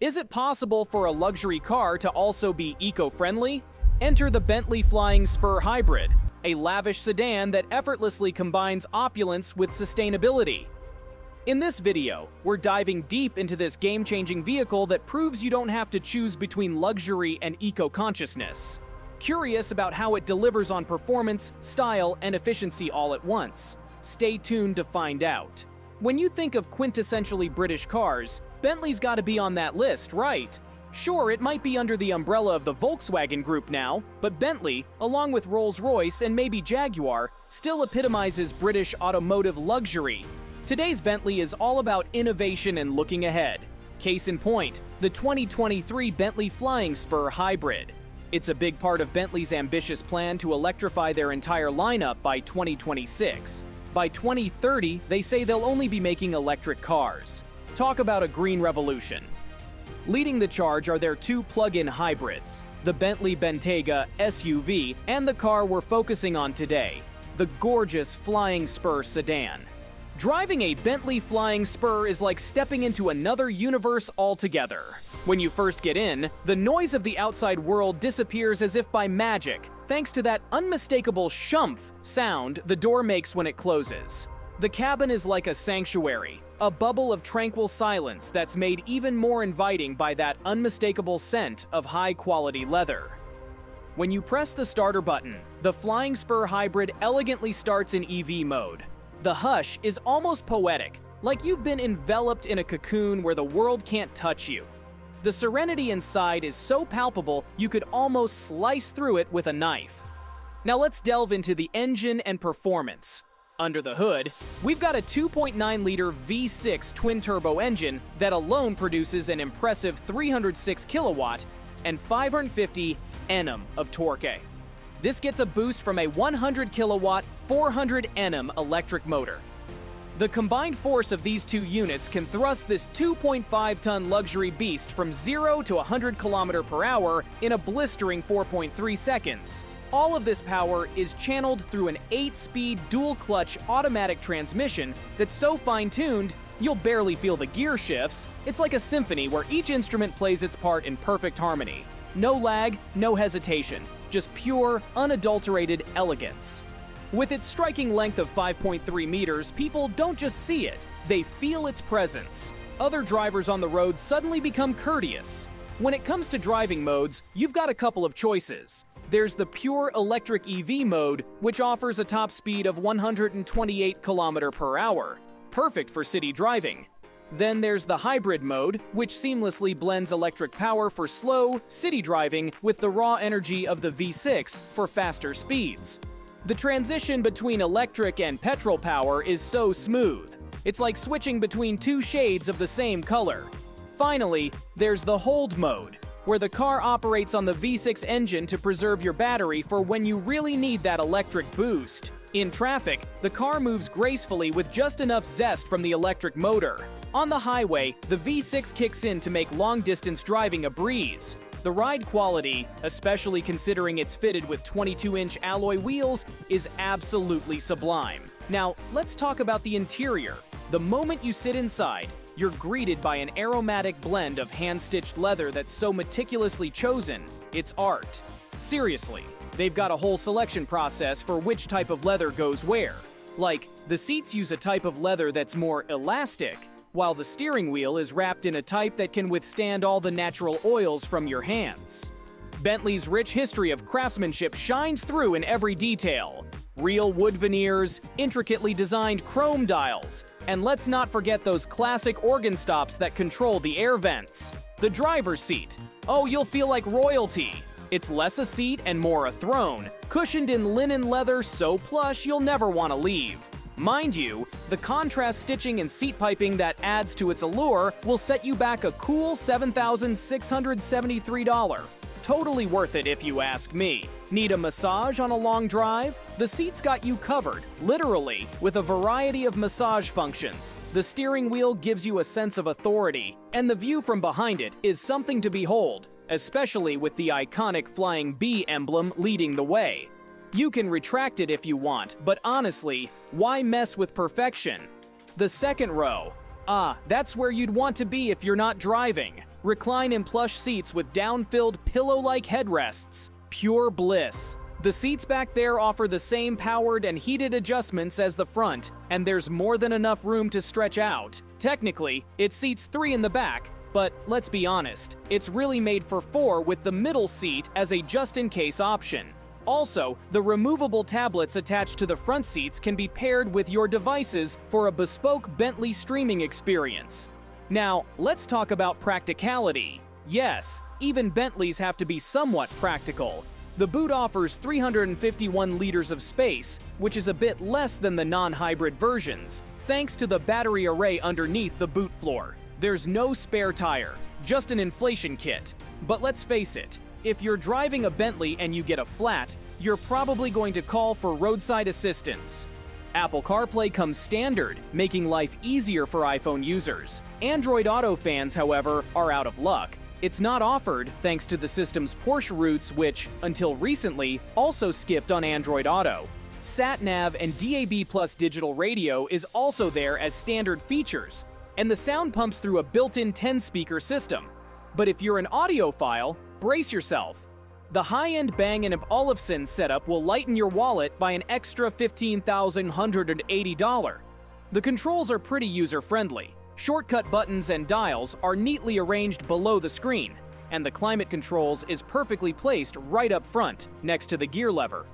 Is it possible for a luxury car to also be eco-friendly? Enter the Bentley Flying Spur Hybrid, a lavish sedan that effortlessly combines opulence with sustainability. In this video, we're diving deep into this game-changing vehicle that proves you don't have to choose between luxury and eco-consciousness. Curious about how it delivers on performance, style, and efficiency all at once? Stay tuned to find out. When you think of quintessentially British cars, Bentley's gotta be on that list, right? Sure, it might be under the umbrella of the Volkswagen Group now, but Bentley, along with Rolls-Royce and maybe Jaguar, still epitomizes British automotive luxury. Today's Bentley is all about innovation and looking ahead. Case in point, the 2023 Bentley Flying Spur Hybrid. It's a big part of Bentley's ambitious plan to electrify their entire lineup by 2026. By 2030, they say they'll only be making electric cars. Talk about a green revolution. Leading the charge are their two plug-in hybrids, the Bentley Bentayga SUV and the car we're focusing on today, the gorgeous Flying Spur sedan. Driving a Bentley Flying Spur is like stepping into another universe altogether. When you first get in, the noise of the outside world disappears as if by magic, thanks to that unmistakable shumph sound the door makes when it closes. The cabin is like a sanctuary, a bubble of tranquil silence that's made even more inviting by that unmistakable scent of high-quality leather. When you press the starter button, the Flying Spur Hybrid elegantly starts in EV mode. The hush is almost poetic, like you've been enveloped in a cocoon where the world can't touch you. The serenity inside is so palpable you could almost slice through it with a knife. Now let's delve into the engine and performance. Under the hood, we've got a 2.9-liter V6 twin-turbo engine that alone produces an impressive 306 kilowatt and 550 Nm of torque. This gets a boost from a 100 kilowatt, 400 Nm electric motor. The combined force of these two units can thrust this 2.5-ton luxury beast from 0 to 100 km per hour in a blistering 4.3 seconds. All of this power is channeled through an 8-speed dual-clutch automatic transmission that's so fine-tuned, you'll barely feel the gear shifts. It's like a symphony where each instrument plays its part in perfect harmony. No lag, no hesitation, just pure, unadulterated elegance. With its striking length of 5.3 meters, people don't just see it, they feel its presence. Other drivers on the road suddenly become courteous. When it comes to driving modes, you've got a couple of choices. There's the pure electric EV mode, which offers a top speed of 128 km per hour, perfect for city driving. Then there's the hybrid mode, which seamlessly blends electric power for slow, city driving with the raw energy of the V6 for faster speeds. The transition between electric and petrol power is so smooth. It's like switching between two shades of the same color. Finally, there's the hold mode, where the car operates on the V6 engine to preserve your battery for when you really need that electric boost. In traffic, the car moves gracefully with just enough zest from the electric motor. On the highway, the V6 kicks in to make long-distance driving a breeze. The ride quality, especially considering it's fitted with 22-inch alloy wheels, is absolutely sublime. Now, let's talk about the interior. The moment you sit inside, you're greeted by an aromatic blend of hand-stitched leather that's so meticulously chosen, it's art. Seriously, they've got a whole selection process for which type of leather goes where. Like, the seats use a type of leather that's more elastic, while the steering wheel is wrapped in a type that can withstand all the natural oils from your hands. Bentley's rich history of craftsmanship shines through in every detail. Real wood veneers, intricately designed chrome dials, and let's not forget those classic organ stops that control the air vents. The driver's seat. Oh, you'll feel like royalty. It's less a seat and more a throne, cushioned in linen leather so plush you'll never want to leave. Mind you, the contrast stitching and seat piping that adds to its allure will set you back a cool $7,673. Totally worth it if you ask me. Need a massage on a long drive? The seat's got you covered, literally, with a variety of massage functions. The steering wheel gives you a sense of authority, and the view from behind it is something to behold, especially with the iconic Flying B emblem leading the way. You can retract it if you want, but honestly, why mess with perfection? The second row. That's where you'd want to be if you're not driving. Recline in plush seats with down-filled pillow-like headrests. Pure bliss. The seats back there offer the same powered and heated adjustments as the front, and there's more than enough room to stretch out. Technically, it seats 3 in the back, but let's be honest, it's really made for 4 with the middle seat as a just-in-case option. Also, the removable tablets attached to the front seats can be paired with your devices for a bespoke Bentley streaming experience. Now, let's talk about practicality. Yes, even Bentleys have to be somewhat practical. The boot offers 351 liters of space, which is a bit less than the non-hybrid versions, thanks to the battery array underneath the boot floor. There's no spare tire, just an inflation kit. But let's face it, if you're driving a Bentley and you get a flat, you're probably going to call for roadside assistance. Apple CarPlay comes standard, making life easier for iPhone users. Android Auto fans, however, are out of luck. It's not offered thanks to the system's Porsche roots, which, until recently, also skipped on Android Auto. Sat-nav and DAB+ digital radio is also there as standard features, and the sound pumps through a built-in 10-speaker system. But if you're an audiophile, brace yourself. The high-end Bang & Olufsen setup will lighten your wallet by an extra $15,180. The controls are pretty user-friendly. Shortcut buttons and dials are neatly arranged below the screen, and the climate controls is perfectly placed right up front, next to the gear lever.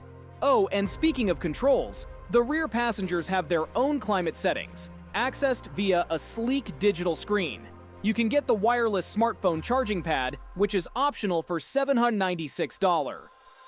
Oh, and speaking of controls, the rear passengers have their own climate settings, accessed via a sleek digital screen. You can get the wireless smartphone charging pad, which is optional for $796.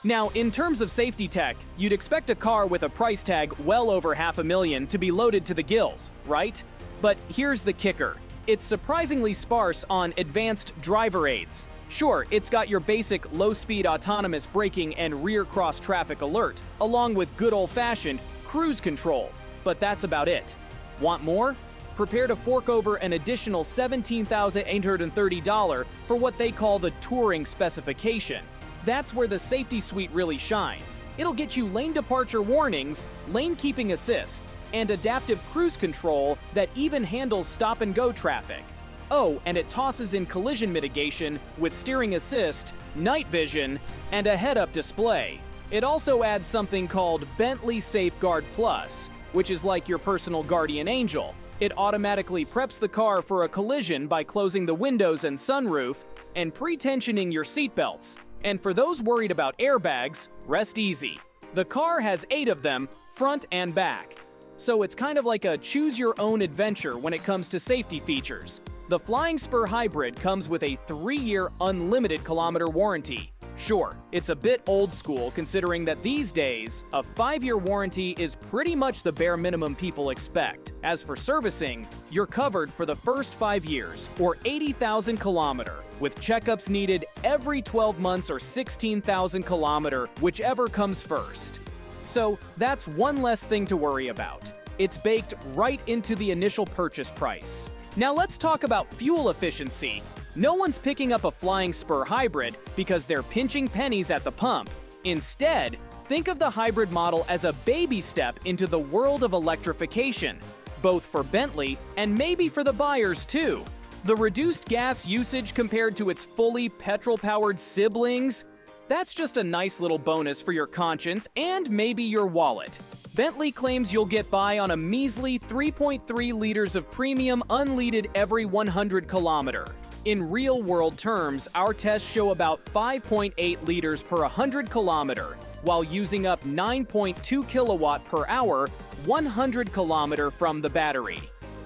Now, in terms of safety tech, you'd expect a car with a price tag well over $500,000 to be loaded to the gills, right? But here's the kicker. It's surprisingly sparse on advanced driver aids. Sure, it's got your basic low-speed autonomous braking and rear cross-traffic alert, along with good old-fashioned cruise control, but that's about it. Want more? Prepare to fork over an additional $17,830 for what they call the touring specification. That's where the safety suite really shines. It'll get you lane departure warnings, lane keeping assist, and adaptive cruise control that even handles stop-and-go traffic. Oh, and it tosses in collision mitigation with steering assist, night vision, and a head-up display. It also adds something called Bentley Safeguard Plus, which is like your personal guardian angel. It automatically preps the car for a collision by closing the windows and sunroof and pre-tensioning your seatbelts. And for those worried about airbags, rest easy. The car has 8 of them, front and back. So it's kind of like a choose-your-own adventure when it comes to safety features. The Flying Spur Hybrid comes with a 3-year unlimited kilometer warranty. Sure, it's a bit old school considering that these days, a 5-year warranty is pretty much the bare minimum people expect. As for servicing, you're covered for the first 5 years, or 80,000 kilometer, with checkups needed every 12 months or 16,000 kilometer, whichever comes first. So that's one less thing to worry about. It's baked right into the initial purchase price. Now let's talk about fuel efficiency. No one's picking up a Flying Spur Hybrid because they're pinching pennies at the pump. Instead, think of the hybrid model as a baby step into the world of electrification, both for Bentley and maybe for the buyers too. The reduced gas usage compared to its fully petrol-powered siblings, that's just a nice little bonus for your conscience and maybe your wallet. Bentley claims you'll get by on a measly 3.3 liters of premium unleaded every 100 kilometer. In real-world terms, our tests show about 5.8 liters per 100 kilometer, while using up 9.2 kilowatt per hour, 100 kilometer from the battery.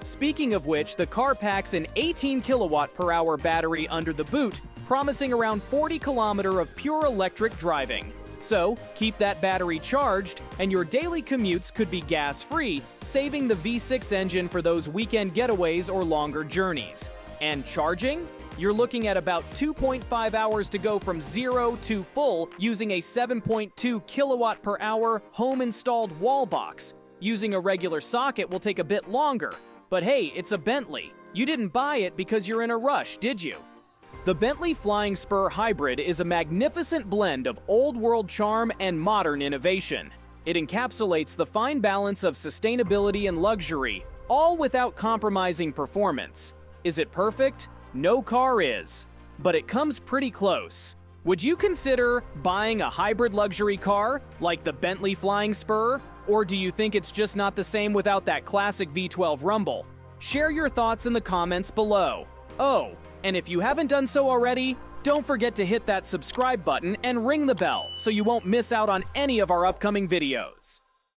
Speaking of which, the car packs an 18 kilowatt per hour battery under the boot, promising around 40 kilometer of pure electric driving. So, keep that battery charged, and your daily commutes could be gas-free, saving the V6 engine for those weekend getaways or longer journeys. And charging? You're looking at about 2.5 hours to go from 0 to full using a 7.2 kilowatt per hour home-installed wall box. Using a regular socket will take a bit longer. But hey, it's a Bentley. You didn't buy it because you're in a rush, did you? The Bentley Flying Spur Hybrid is a magnificent blend of old-world charm and modern innovation. It encapsulates the fine balance of sustainability and luxury, all without compromising performance. Is it perfect? No car is. but it comes pretty close. Would you consider buying a hybrid luxury car like the Bentley Flying Spur? Or do you think it's just not the same without that classic V12 rumble? Share your thoughts in the comments below. Oh, and if you haven't done so already, don't forget to hit that subscribe button and ring the bell so you won't miss out on any of our upcoming videos.